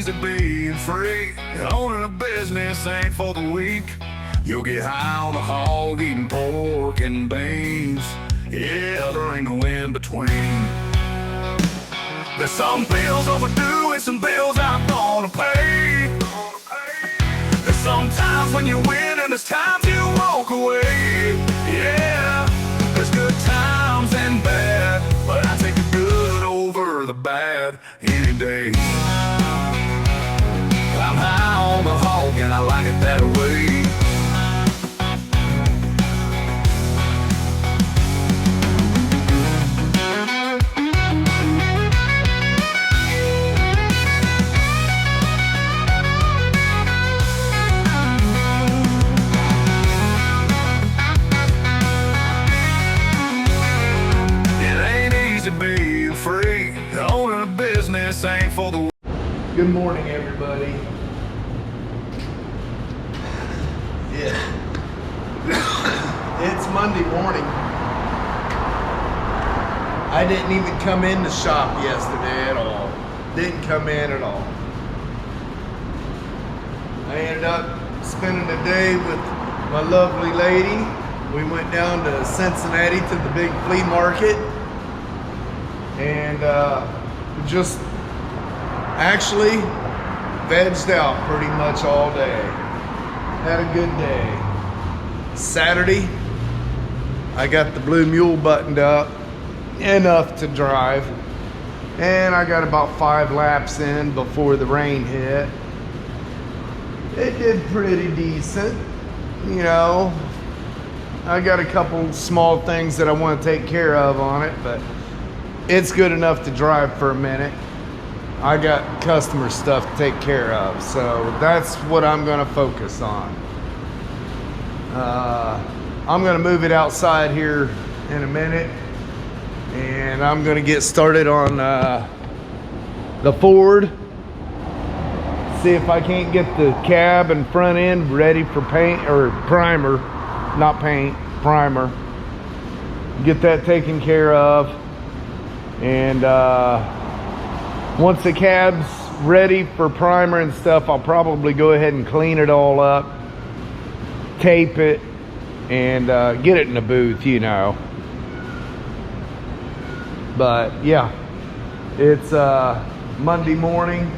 easy being free. Owning a business ain't for the weak. You'll get high on the hog, eating pork and beans. Yeah, there ain't no in between. There's some bills overdue and some bills I'm gonna pay. There's some times when you win and there's times you walk away. Yeah, there's good times and bad, but I take the good over the bad any day. I'm high on the hog and I like it that way. Be free. Owning a business ain't for the. Good morning, everybody. Yeah. It's Monday morning. I didn't even come in the shop yesterday at all. Didn't come in at all. I ended up spending the day with my lovely lady. We went down to Cincinnati to the big flea market. And just actually vegged out pretty much all day. Had a good day. Saturday, I got the Blue Mule buttoned up enough to drive, and I got about 5 laps in before the rain hit. It did pretty decent, you know. I got a couple small things that I want to take care of on it, but it's good enough to drive for a minute. I got customer stuff to take care of, so that's what I'm gonna focus on. I'm gonna move it outside here in a minute, and I'm gonna get started on the Ford. See if I can't get the cab and front end ready for paint or primer, not paint, primer. Get that taken care of. And once the cab's ready for primer and stuff, I'll probably go ahead and clean it all up, tape it, and get it in the booth, you know. But yeah, it's Monday morning,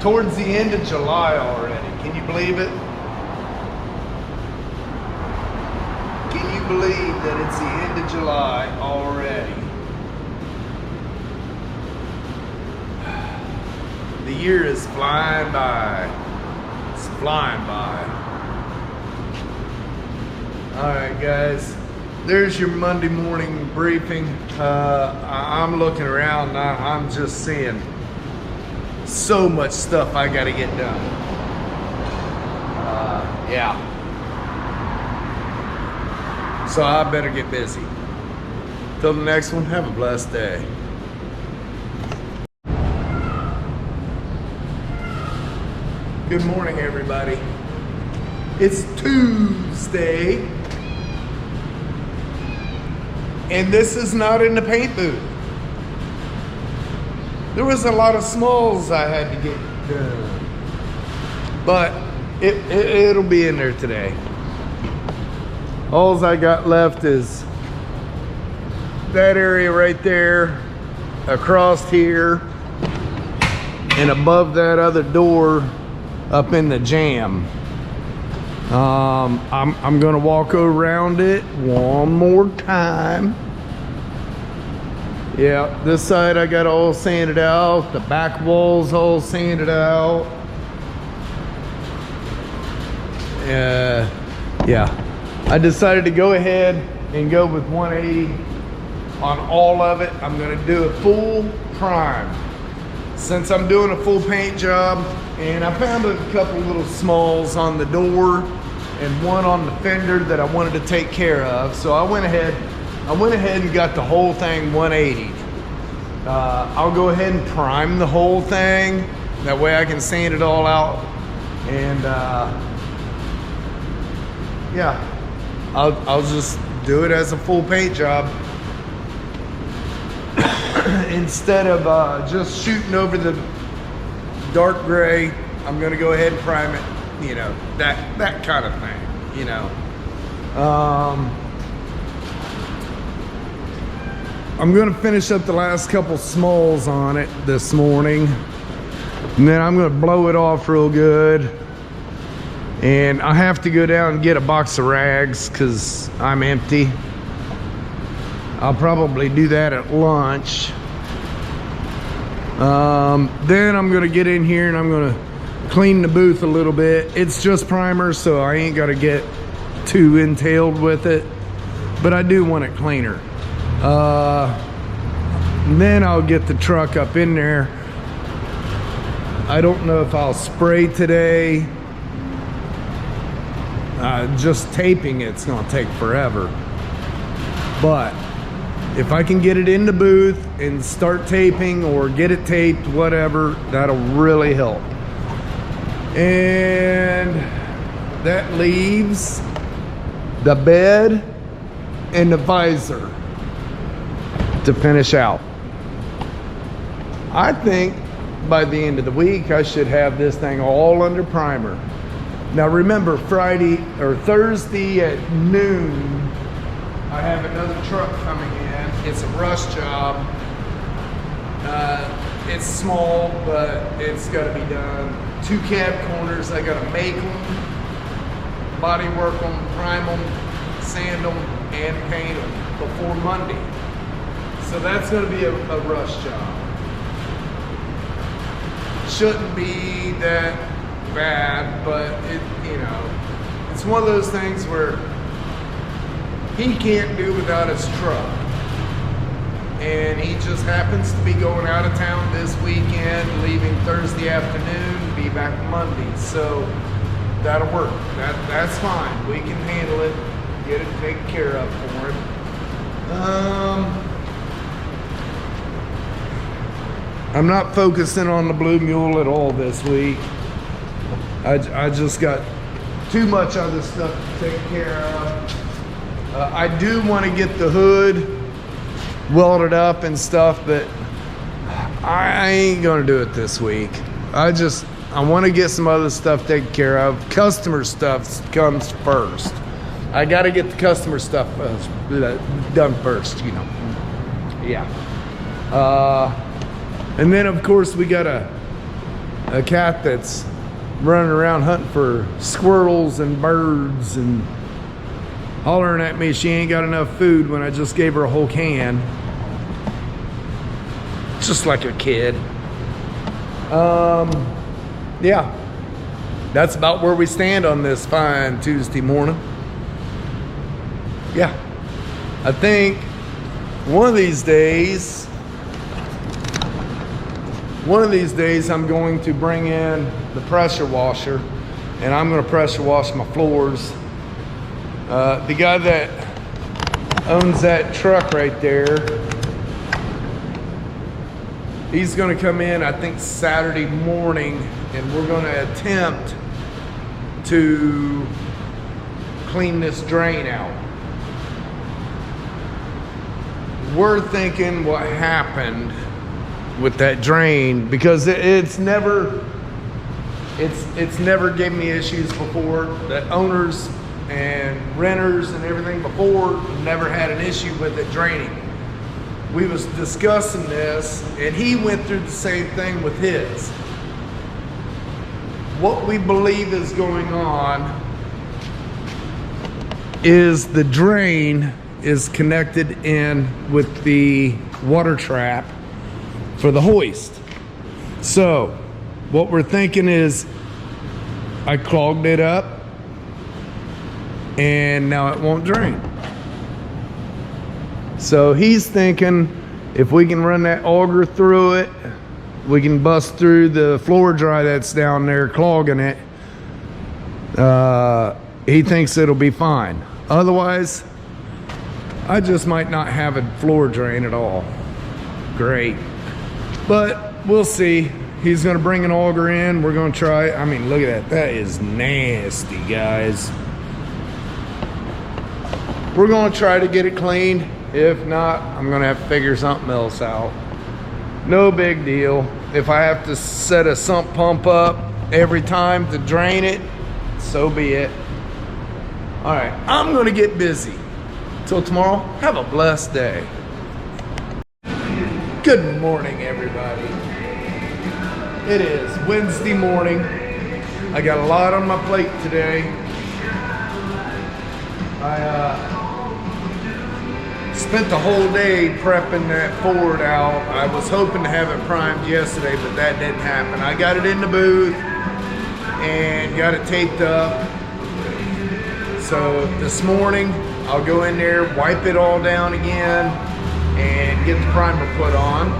towards the end of July already. Can you believe it? Can you believe that it's the end of July already? The year is flying by. It's flying by. All right, guys. There's your Monday morning briefing. I'm looking around now. I'm just seeing so much stuff I got to get done. Yeah. So I better get busy. Till the next one, have a blessed day. Good morning, everybody. It's Tuesday, and this is not in the paint booth. There was a lot of smalls I had to get done, but it'll be in there today. All I got left is that area right there, across here, and above that other door up in the jam. I'm gonna walk around it one more time. Yeah, this side I got all sanded out. The back walls all sanded out. Yeah, I decided to go ahead and go with 180 on all of it. I'm gonna do a full prime. Since I'm doing a full paint job, and I found a couple little smalls on the door and one on the fender that I wanted to take care of. So I went ahead and got the whole thing 180. I'll go ahead and prime the whole thing. That way I can sand it all out. And yeah, I'll just do it as a full paint job. Instead of just shooting over the dark gray, I'm gonna go ahead and prime it, you know, that kind of thing, you know. I'm gonna finish up the last couple smalls on it this morning, and then I'm gonna blow it off real good. And I have to go down and get a box of rags because I'm empty. I'll probably do that at lunch. Then I'm gonna get in here and I'm gonna clean the booth a little bit. It's just primer, so I ain't gotta get too entailed with it, but I do want it cleaner. And then I'll get the truck up in there. I don't know if I'll spray today. Just taping it's gonna take forever, but if I can get it in the booth and start taping or get it taped, whatever, that'll really help. And that leaves the bed and the visor to finish out. I think by the end of the week I should have this thing all under primer. Now remember, Friday or Thursday at noon I have another truck coming in. It's a brush job. It's small, but it's got to be done. 2 cab corners, I got to make them, body work them, prime them, sand them, and paint them before Monday. So that's going to be a rush job. Shouldn't be that bad, but it, you know, it's one of those things where he can't do without his truck. And he just happens to be going out of town this weekend, leaving Thursday afternoon, be back Monday. So that'll work. That's fine. We can handle it, get it taken care of for him. I'm not focusing on the Blue Mule at all this week. I just got too much other stuff to take care of. I do want to get the hood welded up and stuff, but I ain't gonna do it this week. I want to get some other stuff taken care of. Customer stuff comes first. I got to get the customer stuff done first, you know. Yeah. And then of course we got a cat that's running around hunting for squirrels and birds and hollering at me she ain't got enough food when I just gave her a whole can. Just like a kid. Yeah, that's about where we stand on this fine Tuesday morning. Yeah, I think one of these days I'm going to bring in the pressure washer and I'm going to pressure wash my floors. The guy that owns that truck right there, he's going to come in, I think, Saturday morning, and we're going to attempt to clean this drain out. We're thinking what happened with that drain, because it's never given me issues before. The owners and renters and everything before never had an issue with it draining. We was discussing this, and he went through the same thing with his. What we believe is going on is the drain is connected in with the water trap for the hoist. So what we're thinking is I clogged it up and now it won't drain. So he's thinking if we can run that auger through it, we can bust through the floor dry that's down there clogging it. He thinks it'll be fine. Otherwise, I just might not have a floor drain at all. Great. But we'll see. He's gonna bring an auger in. We're gonna try. I mean, look at that. That is nasty, guys. We're gonna try to get it cleaned. If not, I'm gonna have to figure something else out. No big deal. If I have to set a sump pump up every time to drain it, so be it. All right, I'm gonna get busy. Till tomorrow, have a blessed day. Good morning, everybody. It is Wednesday morning. I got a lot on my plate today. I spent the whole day prepping that Ford out. I was hoping to have it primed yesterday, but that didn't happen. I got it in the booth and got it taped up. So this morning, I'll go in there, wipe it all down again, and get the primer put on.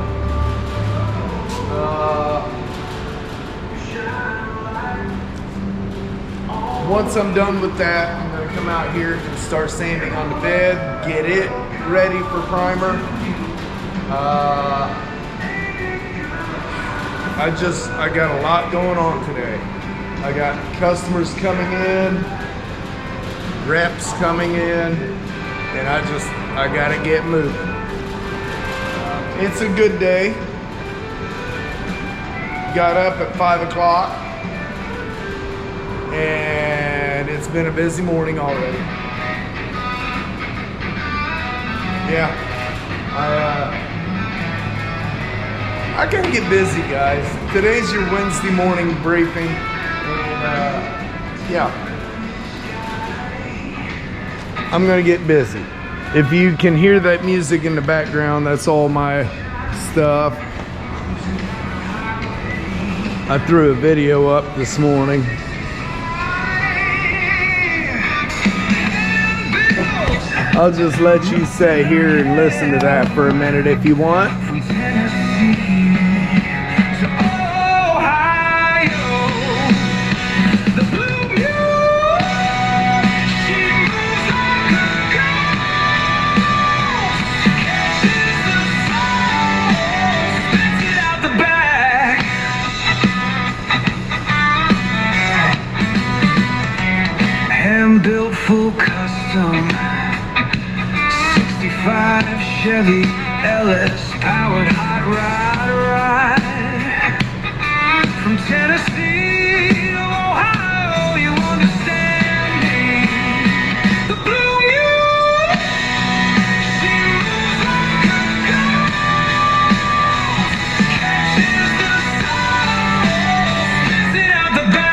Once I'm done with that, I'm gonna come out here and start sanding on the bed, get it ready for primer. I got a lot going on today. I got customers coming in, reps coming in, and I gotta get moving. It's a good day. Got up at 5 o'clock, and it's been a busy morning already. Yeah, I gotta get busy, guys. Today's your Wednesday morning briefing, and yeah, I'm gonna get busy. If you can hear that music in the background, that's all my stuff. I threw a video up this morning. I'll just let you sit here and listen to that for a minute if you want. Built full custom 65 Chevy LS powered hot ride from Tennessee to Ohio. You understand me? The Blue Mule, she moves like a ghost, catches the soul, spits it out the back.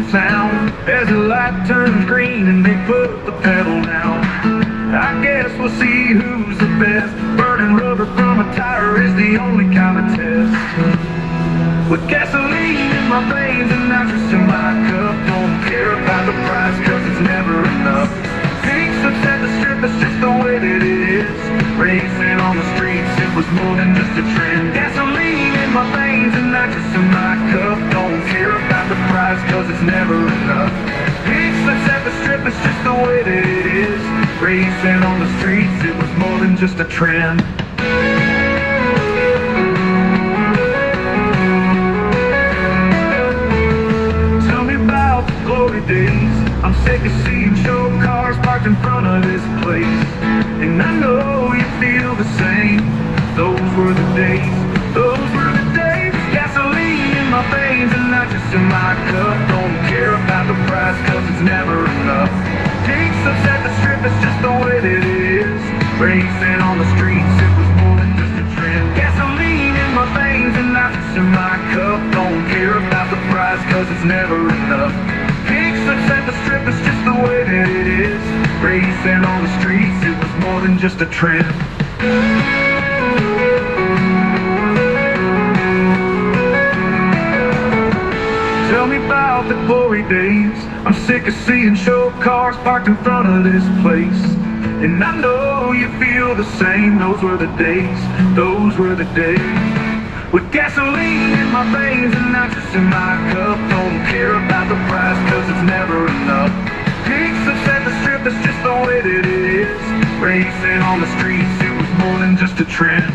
Sound as the light turns green and they put the pedal down. I guess we'll see who's the best. Burning rubber from a tire is the only kind of test. With gasoline in my veins and nitrous in my cup, don't care about the price cause it's never enough. Pink slips at the strip, it's just the way that it is. Racing on the streets, it was more than just a trend. Gasoline in my veins and nitrous in my cup, don't care about the price cause it's never enough. Pink slips at the strip, it's just the way that it is. Racing on the streets, it was more than just a trend. Tell me about the glory days. I'm sick of seeing show cars parked in front of this place. And I know you feel the same. Those were the days, those were the days. Gasoline in my veins and nitrous in my cup. Don't care about the price cause it's never enough. Pink slips at the strip, it's just the way that it is. Racing on the streets, it was more than just a trend. Gasoline in my veins and nitrous in my cup. Don't care about the price cause it's never enough. Pink slips at the strip, it's just the way that it is. Racing on the streets, it was more than just a trend. Tell me about the glory days. I'm sick of seeing show cars parked in front of this place. And I know you feel the same. Those were the days, those were the days. With gasoline in my veins and nitrous in my cup. Don't care about the price, cause it's never enough. Pizza's at the strip, that's just the way that it is. Racing on the streets, it was more than just a trend.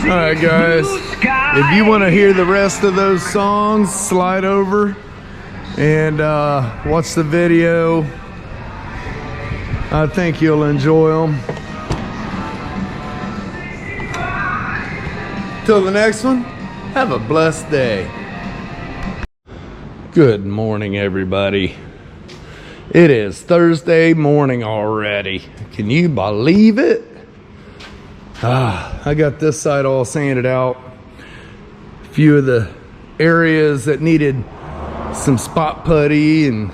Alright guys, if you want to hear the rest of those songs, slide over and watch the video. I think you'll enjoy them. Till the next one, have a blessed day. Good morning, everybody. It is Thursday morning already. Can you believe it? I got this side all sanded out. A few of the areas that needed some spot putty and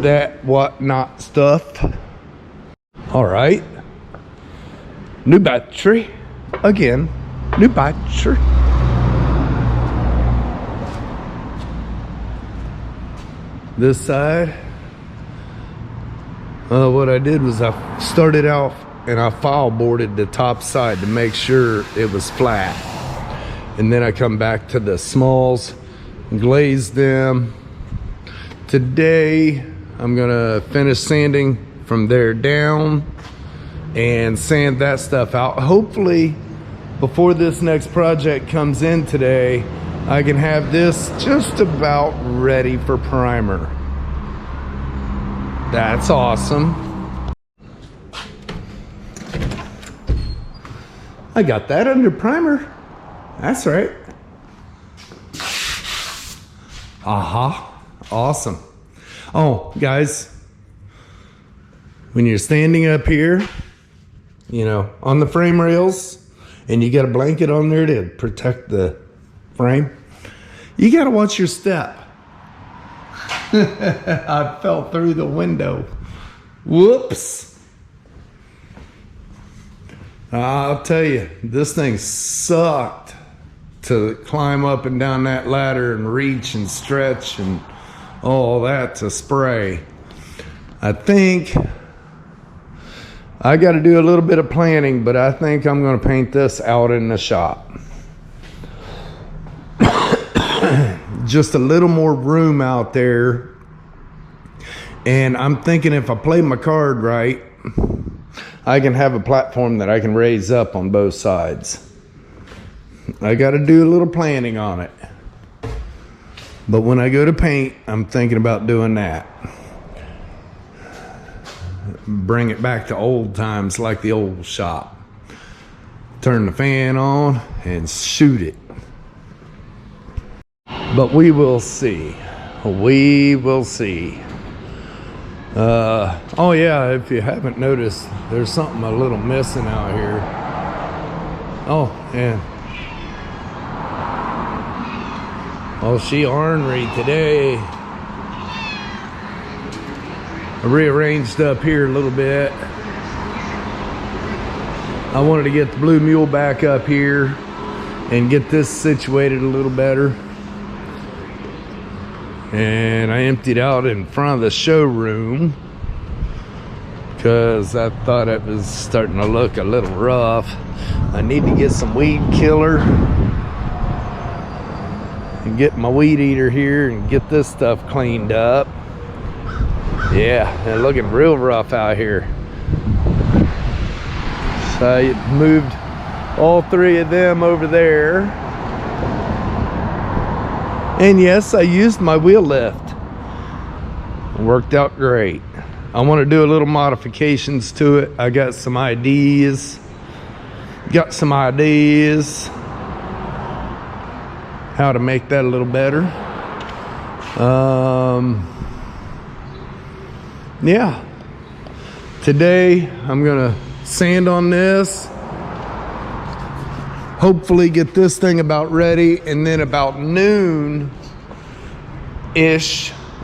that whatnot stuff. All right. New battery. Again, new battery. This side. What I did was I started out and I file boarded the top side to make sure it was flat. And then I come back to the smalls, glaze them. Today, I'm gonna finish sanding from there down and sand that stuff out. Hopefully, before this next project comes in today, I can have this just about ready for primer. That's awesome. I got that under primer. That's right. Aha. Awesome. Oh, guys, when you're standing up here, you know, on the frame rails, and you got a blanket on there to protect the frame, you got to watch your step. I fell through the window. Whoops. I'll tell you, this thing sucked to climb up and down that ladder and reach and stretch and all that to spray. I think I got to do a little bit of planning, but I think I'm going to paint this out in the shop. Just a little more room out there. And I'm thinking if I play my card right, I can have a platform that I can raise up on both sides. I got to do a little planning on it. But when I go to paint, I'm thinking about doing that. Bring it back to old times like the old shop. Turn the fan on and shoot it. But we will see. We will see. Oh yeah, if you haven't noticed, there's something a little missing out here. Oh, yeah. Oh, she ornery today. I rearranged up here a little bit. I wanted to get the Blue Mule back up here and get this situated a little better. And I emptied out in front of the showroom because I thought it was starting to look a little rough. I need to get some weed killer and get my weed eater here and get this stuff cleaned up. Yeah, they're looking real rough out here. So I moved all three of them over there. And yes, I used my wheel lift. It worked out great. I want to do a little modifications to it. I got some ideas. How to make that a little better. Yeah. Today I'm gonna sand on this. hopefully get this thing about ready, and then about noon-ish,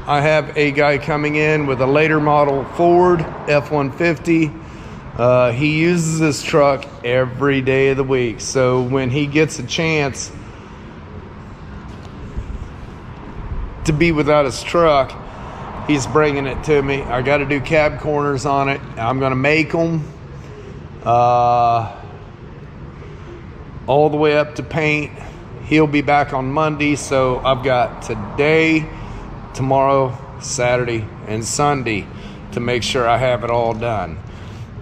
I have a guy coming in with a later model Ford F-150. He uses this truck every day of the week, so when he gets a chance to be without his truck, he's bringing it to me. I got to do cab corners on it. I'm going to make them all the way up to paint. He'll be back on Monday, so I've got today, tomorrow, Saturday, and Sunday to make sure I have it all done.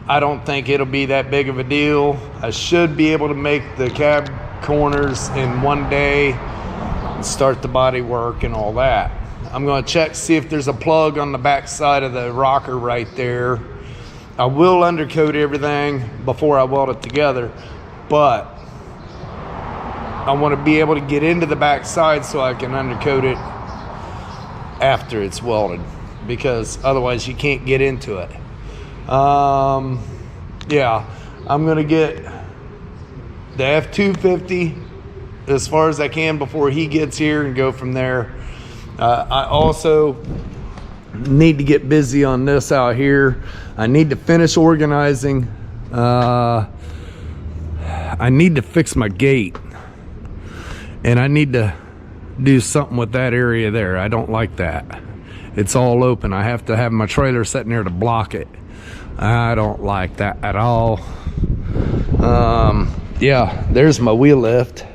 I don't think it'll be that big of a deal. I should be able to make the cab corners in one day and start the body work and all that. I'm going to check, see if there's a plug on the back side of the rocker right there. I will undercoat everything before I weld it together, but I want to be able to get into the back side so I can undercoat it after it's welded, because otherwise you can't get into it. Yeah, I'm going to get the F-250 as far as I can before he gets here and go from there. I also need to get busy on this out here. I need to finish organizing. I need to fix my gate, and I need to do something with that area there. I don't like that. It's all open. I have to have my trailer sitting there to block it. I don't like that at all. Yeah, there's my wheel lift.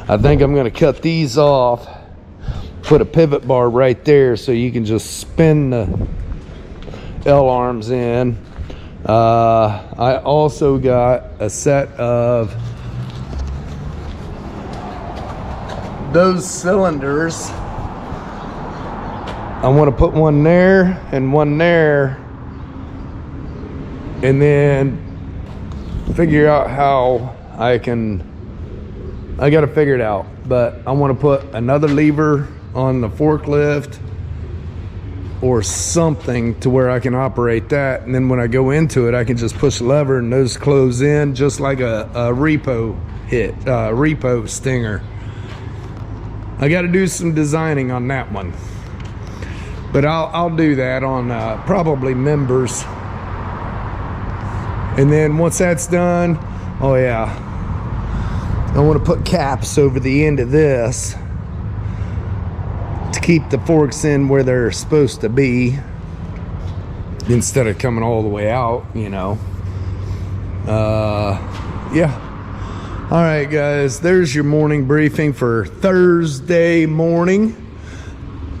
I think I'm going to cut these off, put a pivot bar right there so you can just spin the L-arms in. I also got a set of those cylinders. I want to put one there and one there, and then figure out how I got to figure it out, but I want to put another lever on the forklift or something to where I can operate that, and then when I go into it I can just push the lever and those close in just like a repo stinger. I got to do some designing on that one, but I'll do that on probably members. And then once that's done, oh yeah, I want to put caps over the end of this to keep the forks in where they're supposed to be instead of coming all the way out, you know. Yeah. All right, guys, there's your morning briefing for Thursday morning,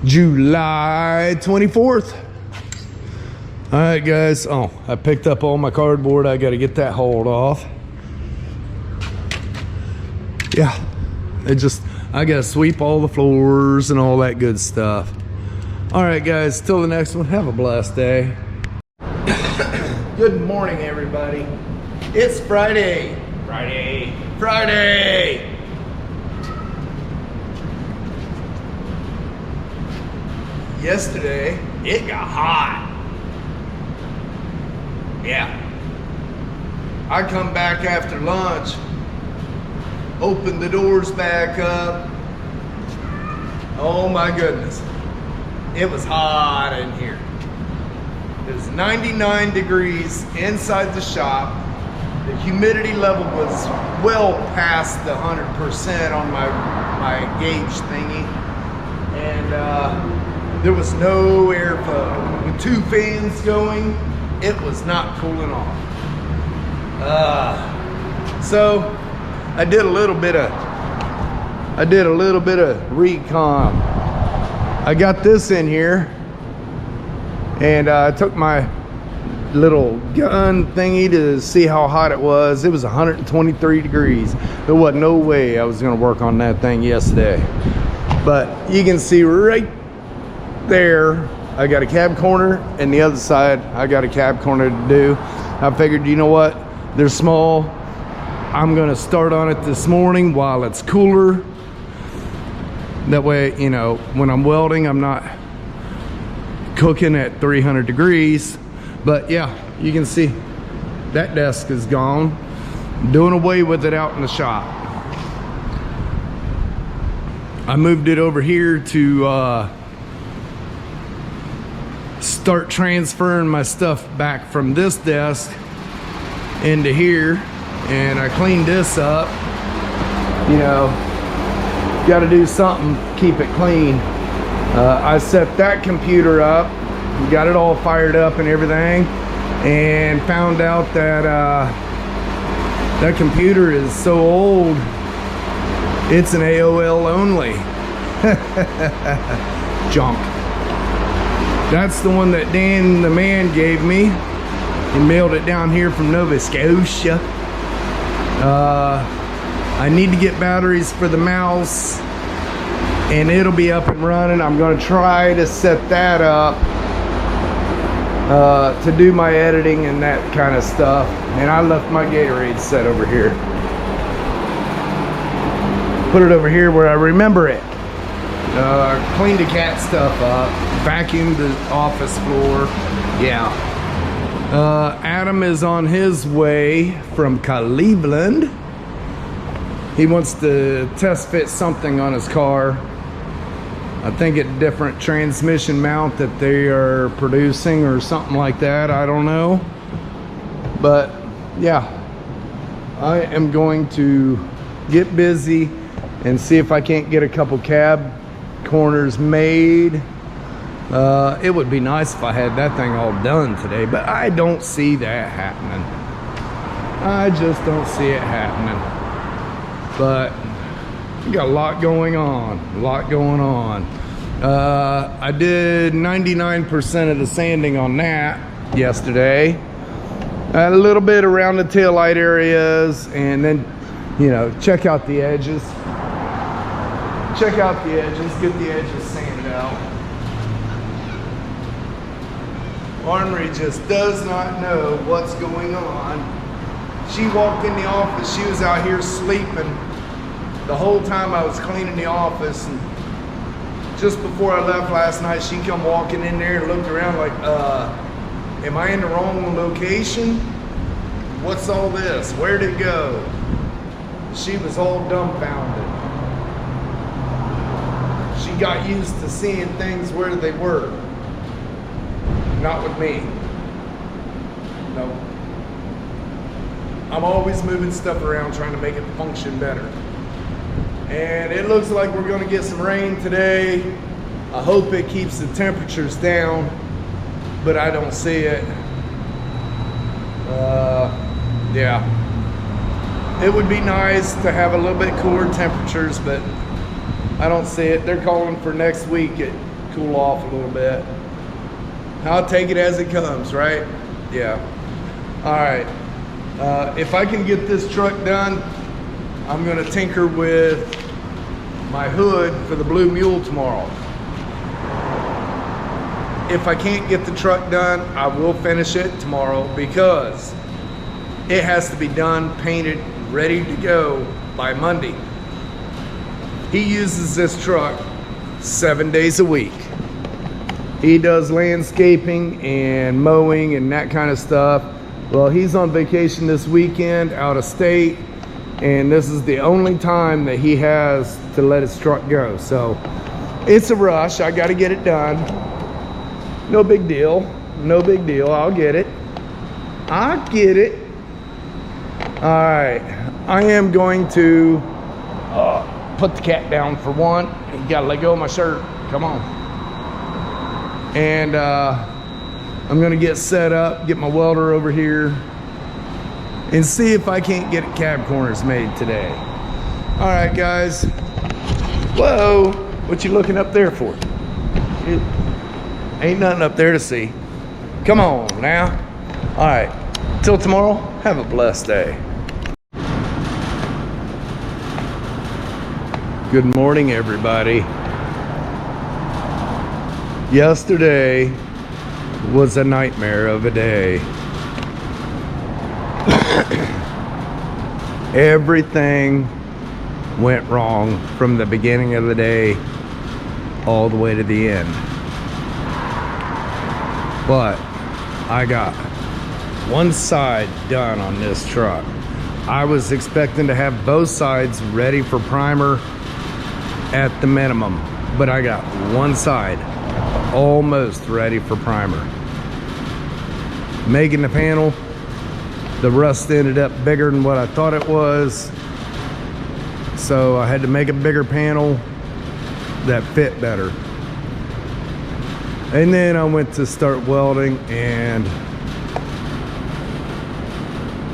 July 24th. All right, guys. Oh, I picked up all my cardboard. I got to get that hauled off. Yeah, I got to sweep all the floors and all that good stuff. All right, guys, till the next one, have a blessed day. Good morning, everybody. It's Friday. Friday. Yesterday, it got hot. Yeah. I come back after lunch, open the doors back up. Oh my goodness. It was hot in here. It was 99 degrees inside the shop. The humidity level was well past the 100% on my gauge thingy. And there was no airflow. With two fans going, it was not cooling off. So I did a little bit of recon. I got this in here, and I took my little gun thingy to see how hot it was. It was 123 degrees. There wasn't no way I was gonna work on that thing yesterday. But you can see right there, I got a cab corner, and the other side I got a cab corner to do. I figured, you know what, they're small. I'm gonna start on it this morning while it's cooler. That way, you know, when I'm welding, I'm not cooking at 300 degrees. But yeah, you can see that desk is gone. Doing away with it out in the shop. I moved it over here to start transferring my stuff back from this desk into here, and I cleaned this up. You know, got to do something to keep it clean. I set that computer up, got it all fired up and everything, and found out that that computer is so old, it's an AOL only. Junk. That's the one that Dan the man gave me. He mailed it down here from Nova Scotia. I need to get batteries for the mouse, and it'll be up and running. I'm going to try to set that up to do my editing and that kind of stuff. And I left my Gatorade set over here. Put it over here where I remember it. Cleaned the cat stuff up, vacuumed the office floor. Yeah. Adam is on his way from Cleveland. He wants to test fit something on his car. I think a different transmission mount that they are producing or something like that. I don't know. But yeah, I am going to get busy and see if I can't get a couple cab corners made. It would be nice if I had that thing all done today, but I don't see that happening. I just don't see it happening. But we got a lot going on, I did 99% of the sanding on that yesterday. A little bit around the taillight areas, and then, you know, check out the edges. Check out the edges, get the edges sanded out. Ornery just does not know what's going on. She walked in the office, she was out here sleeping the whole time I was cleaning the office, and just before I left last night, she come walking in there and looked around like, am I in the wrong location? What's all this? Where'd it go? She was all dumbfounded. She got used to seeing things where they were. Not with me. No. I'm always moving stuff around, trying to make it function better. And it looks like we're gonna get some rain today. I hope it keeps the temperatures down, but I don't see it. Yeah. It would be nice to have a little bit cooler temperatures, but I don't see it. They're calling for next week it cool off a little bit. I'll take it as it comes, right? Yeah. All right. If I can get this truck done, I'm gonna tinker with my hood for the Blue Mule tomorrow. If I can't get the truck done, I will finish it tomorrow because it has to be done, painted, ready to go by Monday. He uses this truck 7 days a week. He does landscaping and mowing and that kind of stuff. Well, he's on vacation this weekend out of state, and this is the only time that he has to let his truck go. So it's a rush. I got to get it done. No big deal. No big deal. I'll get it. I get it. All right. I am going to put the cat down for one. You got to let go of my shirt. Come on. And I'm gonna get set up, get my welder over here, and see if I can't get cab corners made today. All right, guys. Whoa, what you looking up there for? Ain't nothing up there to see. Come on now. All right, till tomorrow, have a blessed day. Good morning, everybody. Yesterday was a nightmare of a day. Everything went wrong from the beginning of the day all the way to the end. But I got one side done on this truck. I was expecting to have both sides ready for primer at the minimum, but I got one side almost ready for primer. Making the panel, the rust ended up bigger than what I thought it was, so I had to make a bigger panel that fit better. And then I went to start welding, and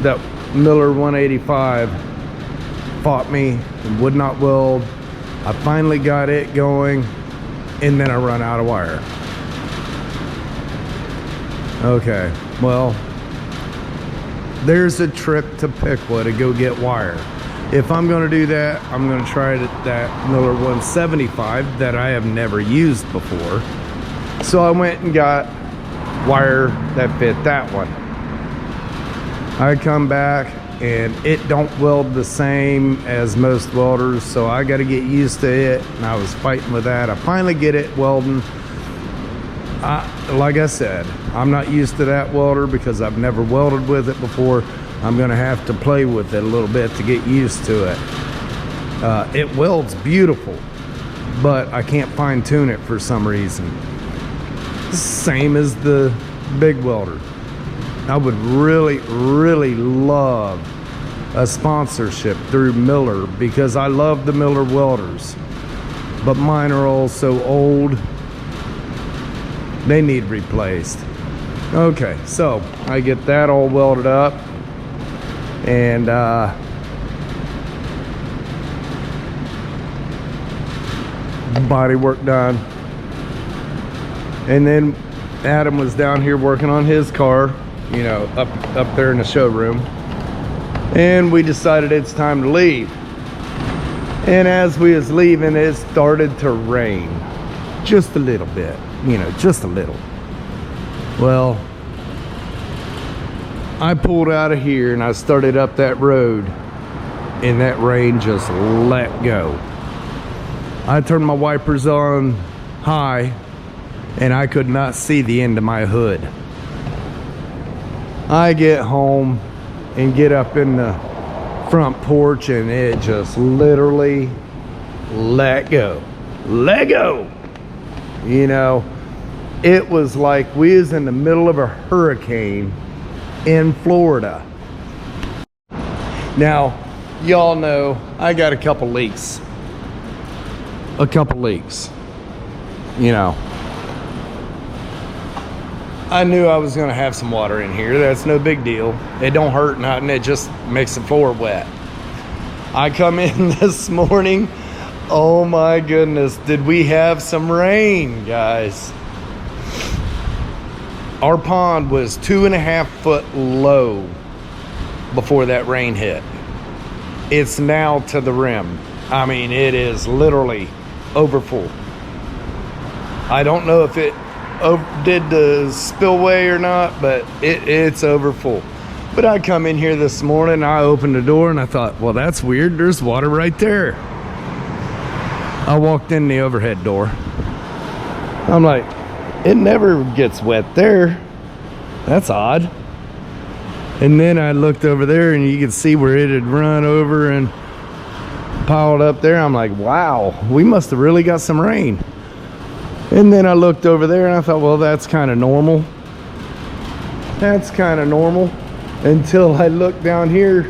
that Miller 185 fought me and would not weld. I finally got it going, and then I run out of wire. Okay, well, there's a trip to Piqua to go get wire. If I'm going to do that, I'm going to try that Miller 175 that I have never used before. So I went and got wire that fit that one. I come back and it don't weld the same as most welders, so I got to get used to it, and I was fighting with that. I finally get it welding. Like I said, I'm not used to that welder because I've never welded with it before. I'm gonna have to play with it a little bit to get used to it. It welds beautiful, but I can't fine tune it for some reason. Same as the big welder. I would really love a sponsorship through Miller because I love the Miller welders, but mine are all so old, they need replaced. Okay, so I get that all welded up, and body work done. And then Adam was down here working on his car, you know, up there in the showroom, and we decided it's time to leave. And as we was leaving, it started to rain just a little bit, you know, just a little. Well, I pulled out of here and I started up that road, and that rain just let go. I turned my wipers on high, and I could not see the end of my hood. I get home and get up in the front porch, and it just literally let go. Let go! You know, it was like we was in the middle of a hurricane in Florida. Now, y'all know I got a couple leaks. You know, I knew I was gonna have some water in here. That's no big deal. It don't hurt nothing. It just makes the floor wet. I come in this morning. Oh my goodness, did we have some rain, guys? Our pond was 2.5 foot low before that rain hit. It's now to the rim. I mean, it is literally over full. I don't know if it did the spillway or not, but it's over full. But I come in here this morning, I opened the door, and I thought, well, that's weird. There's water right there. I walked in the overhead door. I'm like, it never gets wet there. That's odd. And then I looked over there, and you could see where it had run over and piled up there. I'm like, wow, we must have really got some rain. And then I looked over there, and I thought, well, that's kind of normal. That's kind of normal. Until I looked down here,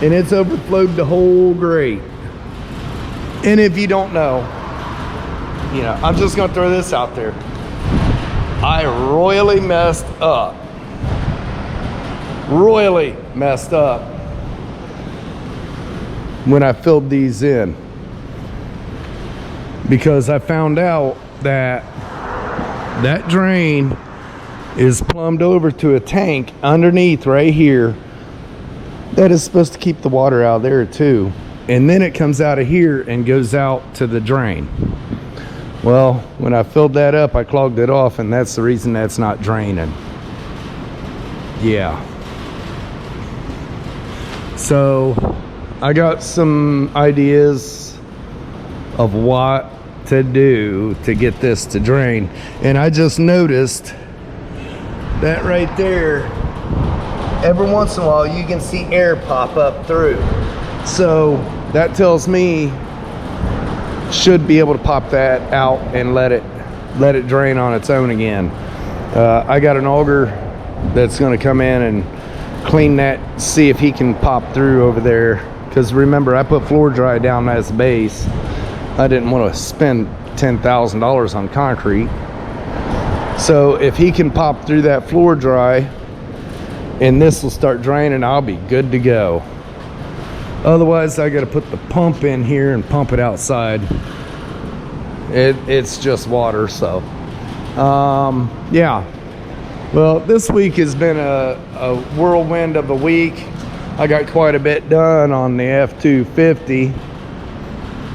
and it's overflowed the whole grate. And if you don't know, you know, I'm just gonna throw this out there. I royally messed up. Royally messed up when I filled these in, because I found out that that drain is plumbed over to a tank underneath right here that is supposed to keep the water out of there too. And then it comes out of here and goes out to the drain. Well, when I filled that up, I clogged it off, and that's the reason that's not draining. Yeah. So I got some ideas of what to do to get this to drain. And I just noticed that right there every once in a while you can see air pop up through. So that tells me should be able to pop that out and let it drain on its own again. I got an auger that's going to come in and clean that, see if he can pop through over there, because remember I put floor dry down as a base. I didn't want to spend $10,000 on concrete. So if he can pop through that floor dry and this will start draining, I'll be good to go. Otherwise I got to put the pump in here and pump it outside. It's just water. So yeah, well, this week has been a whirlwind of a week. I got quite a bit done on the F-250.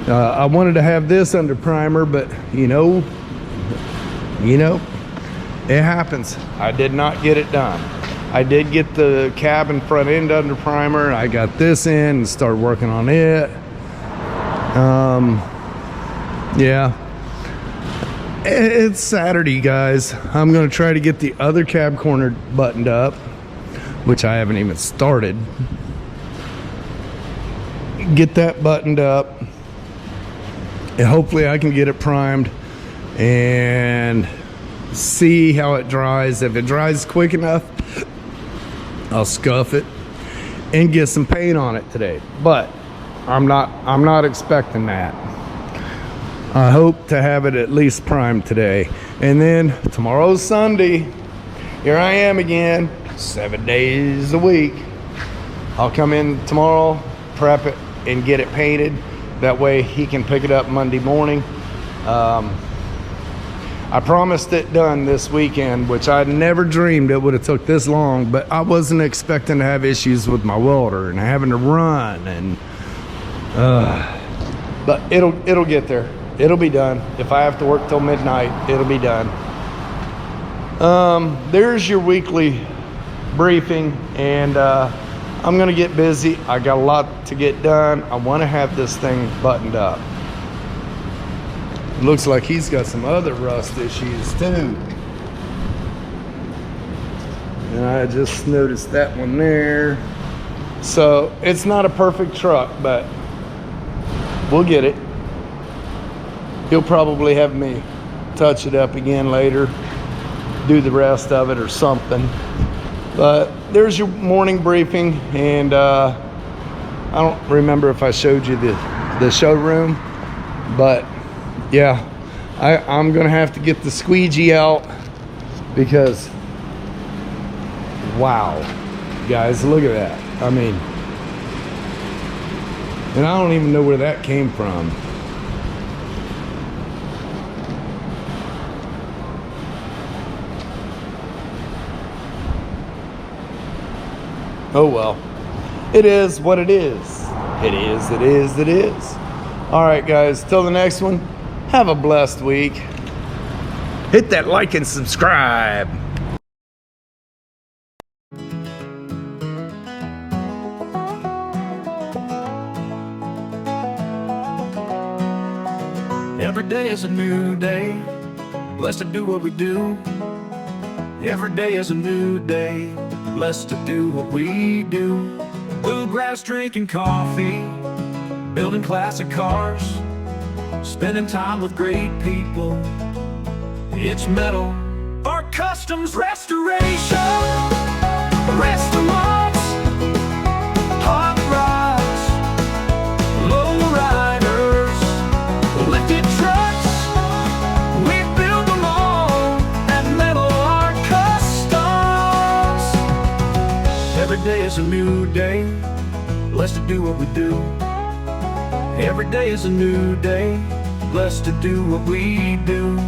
I wanted to have this under primer, but you know, it happens. I did not get it done. I did get the cab and front end under primer. I got this in and started working on it. Yeah, it's Saturday, guys. I'm gonna try to get the other cab corner buttoned up, which I haven't even started. Get that buttoned up, and hopefully I can get it primed and see how it dries. If it dries quick enough, I'll scuff it and get some paint on it today. But I'm not expecting that. I hope to have it at least primed today. And then tomorrow's Sunday. Here I am again, 7 days a week. I'll come in tomorrow, prep it, and get it painted. That way he can pick it up Monday morning. I promised it done this weekend, which I never dreamed it would have took this long, but I wasn't expecting to have issues with my welder and having to run, and but it'll get there. It'll be done. If I have to work till midnight, it'll be done. There's your weekly briefing, and I'm gonna get busy. I got a lot to get done. I want to have this thing buttoned up. It looks like he's got some other rust issues too. And I just noticed that one there. So it's not a perfect truck, but we'll get it. He'll probably have me touch it up again later, do the rest of it or something. But there's your morning briefing, and I don't remember if I showed you the showroom, but yeah, I'm gonna have to get the squeegee out, because wow, guys, look at that. I mean, and I don't even know where that came from. Oh well, it is what it is. It is. All right, guys, till the next one, have a blessed week. Hit that like and subscribe. Every day is a new day, blessed to do what we do. Every day is a new day, blessed to do what we do. Bluegrass, drinking coffee, building classic cars, spending time with great people. It's metal, our customs restoration, restaurants, hot rods, low riders, lifted trucks. We build them all at Metal Art Customs. Every day is a new day, blessed to do what we do. Every day is a new day, blessed to do what we do.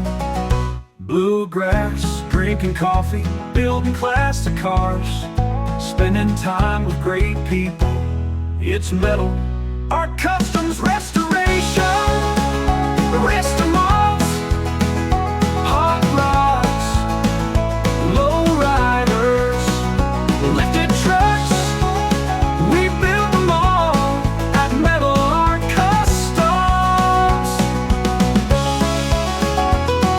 Bluegrass, drinking coffee, building classic cars, spending time with great people. It's Metal Art Customs.